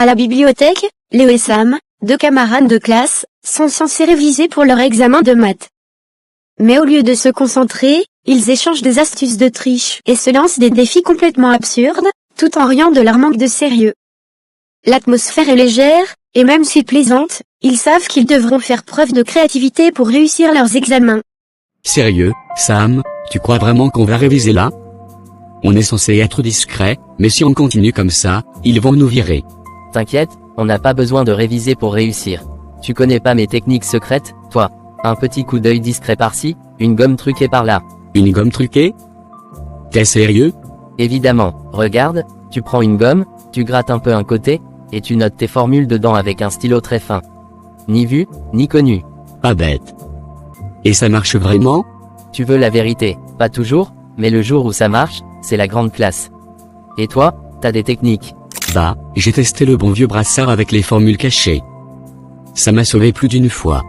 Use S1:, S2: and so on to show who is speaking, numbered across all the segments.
S1: À la bibliothèque, Léo et Sam, deux camarades de classe, sont censés réviser pour leur examen de maths. Mais au lieu de se concentrer, ils échangent des astuces de triche et se lancent des défis complètement absurdes, tout en riant de leur manque de sérieux. L'atmosphère est légère, et même si plaisante, ils savent qu'ils devront faire preuve de créativité pour réussir leurs examens.
S2: Sérieux, Sam, tu crois vraiment qu'on va réviser là? On est censé être discret, mais si on continue comme ça, ils vont nous virer.
S3: T'inquiète, on n'a pas besoin de réviser pour réussir. Tu connais pas mes techniques secrètes, toi? Un petit coup d'œil discret par-ci, une gomme truquée par-là.
S2: Une gomme truquée? T'es sérieux?
S3: Évidemment, regarde, tu prends une gomme, tu grattes un peu un côté, et tu notes tes formules dedans avec un stylo très fin. Ni vu, ni connu.
S2: Pas bête. Et ça marche vraiment?
S3: Tu veux la vérité, pas toujours, mais le jour où ça marche, c'est la grande classe. Et toi, t'as des techniques?
S2: Bah, j'ai testé le bon vieux brassard avec les formules cachées. Ça m'a sauvé plus d'une fois.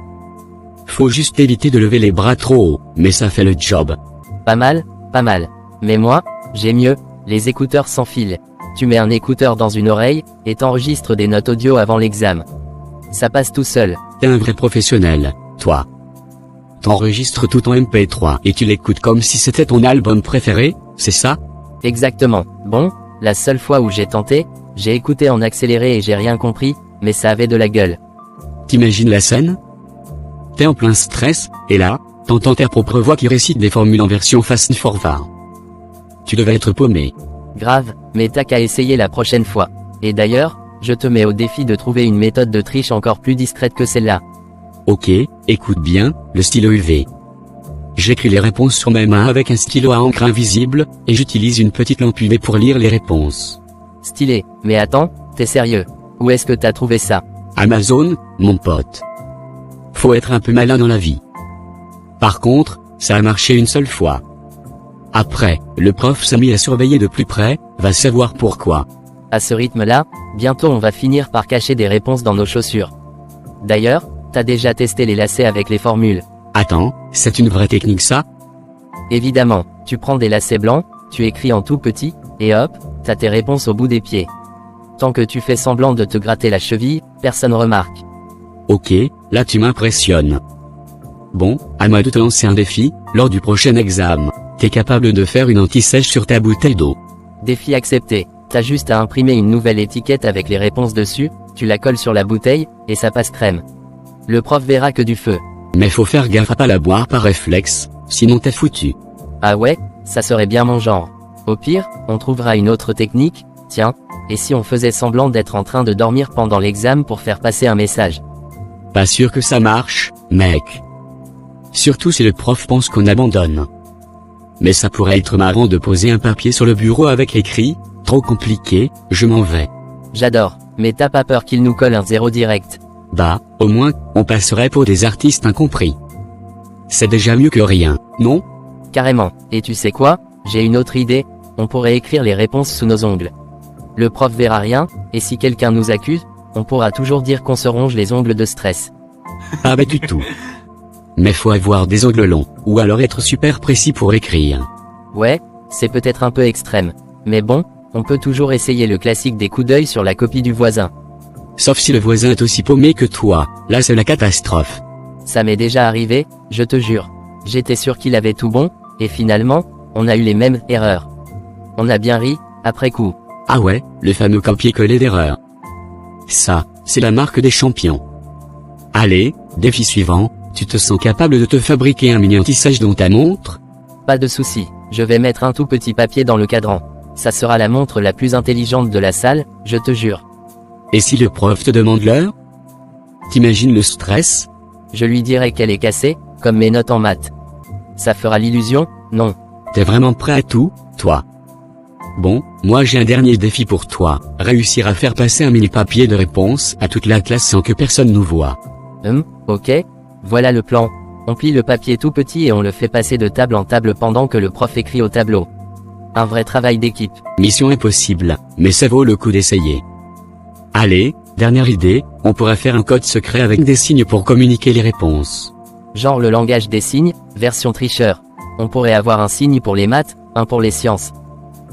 S2: Faut juste éviter de lever les bras trop haut, mais ça fait le job.
S3: Pas mal, pas mal. Mais moi, j'ai mieux, les écouteurs sans fil. Tu mets un écouteur dans une oreille, et t'enregistres des notes audio avant l'examen. Ça passe tout seul.
S2: T'es un vrai professionnel, toi. T'enregistres tout en MP3 et tu l'écoutes comme si c'était ton album préféré, c'est ça?
S3: Exactement. Bon, la seule fois où j'ai tenté, j'ai écouté en accéléré et j'ai rien compris, mais ça avait de la gueule.
S2: T'imagines la scène? T'es en plein stress, et là, t'entends ta propre voix qui récite des formules en version fast forward. Tu devais être paumé.
S3: Grave, mais t'as qu'à essayer la prochaine fois. Et d'ailleurs, je te mets au défi de trouver une méthode de triche encore plus discrète que celle-là.
S2: Ok, écoute bien, le stylo UV. J'écris les réponses sur mes mains avec un stylo à encre invisible, et j'utilise une petite lampe UV pour lire les réponses.
S3: Stylé, mais attends, t'es sérieux? Où est-ce que t'as trouvé ça?
S2: Amazon, mon pote. Faut être un peu malin dans la vie. Par contre, ça a marché une seule fois. Après, le prof s'est mis à surveiller de plus près, va savoir pourquoi.
S3: À ce rythme-là, bientôt on va finir par cacher des réponses dans nos chaussures. D'ailleurs, t'as déjà testé les lacets avec les formules.
S2: Attends, c'est une vraie technique ça?
S3: Évidemment, tu prends des lacets blancs, tu écris en tout petit, et hop, t'as tes réponses au bout des pieds. Tant que tu fais semblant de te gratter la cheville, personne remarque.
S2: Ok, là tu m'impressionnes. Bon, à moi de te lancer un défi, lors du prochain examen, t'es capable de faire une anti-sèche sur ta bouteille d'eau.
S3: Défi accepté. T'as juste à imprimer une nouvelle étiquette avec les réponses dessus, tu la colles sur la bouteille, et ça passe crème. Le prof verra que du feu.
S2: Mais faut faire gaffe à pas la boire par réflexe, sinon t'es foutu.
S3: Ah ouais, ça serait bien mon genre. Au pire, on trouvera une autre technique, tiens, et si on faisait semblant d'être en train de dormir pendant l'examen pour faire passer un message?
S2: Pas sûr que ça marche, mec. Surtout si le prof pense qu'on abandonne. Mais ça pourrait être marrant de poser un papier sur le bureau avec écrit « Trop compliqué, je m'en vais ».
S3: J'adore, mais t'as pas peur qu'il nous colle un 0 direct?
S2: Bah, au moins, on passerait pour des artistes incompris. C'est déjà mieux que rien, non?
S3: Carrément, et tu sais quoi? J'ai une autre idée, on pourrait écrire les réponses sous nos ongles. Le prof verra rien, et si quelqu'un nous accuse, on pourra toujours dire qu'on se ronge les ongles de stress.
S2: Pas bête du tout. Mais faut avoir des ongles longs, ou alors être super précis pour écrire.
S3: Ouais, c'est peut-être un peu extrême. Mais bon, on peut toujours essayer le classique des coups d'œil sur la copie du voisin.
S2: Sauf si le voisin est aussi paumé que toi, là c'est la catastrophe.
S3: Ça m'est déjà arrivé, je te jure. J'étais sûr qu'il avait tout bon, et finalement, on a eu les mêmes erreurs. On a bien ri, après coup.
S2: Ah ouais, le fameux copier-coller d'erreur. Ça, c'est la marque des champions. Allez, défi suivant, tu te sens capable de te fabriquer un mini anti-sèche dans ta montre?
S3: Pas de souci, je vais mettre un tout petit papier dans le cadran. Ça sera la montre la plus intelligente de la salle, je te jure.
S2: Et si le prof te demande l'heure? T'imagines le stress?
S3: Je lui dirai qu'elle est cassée, comme mes notes en maths. Ça fera l'illusion, non?
S2: T'es vraiment prêt à tout, toi? Bon, moi j'ai un dernier défi pour toi, réussir à faire passer un mini papier de réponse à toute la classe sans que personne nous voie.
S3: Ok. Voilà le plan. On plie le papier tout petit et on le fait passer de table en table pendant que le prof écrit au tableau. Un vrai travail d'équipe.
S2: Mission impossible, mais ça vaut le coup d'essayer. Allez, dernière idée, on pourrait faire un code secret avec des signes pour communiquer les réponses.
S3: Genre le langage des signes, version tricheur. On pourrait avoir un signe pour les maths, un pour les sciences.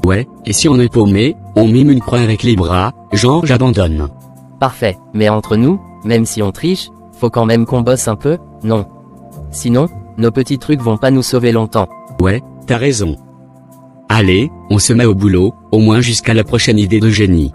S2: Ouais, et si on est paumé, on mime une croix avec les bras, genre j'abandonne.
S3: Parfait, mais entre nous, même si on triche, faut quand même qu'on bosse un peu, non? Sinon, nos petits trucs vont pas nous sauver longtemps.
S2: Ouais, t'as raison. Allez, on se met au boulot, au moins jusqu'à la prochaine idée de génie.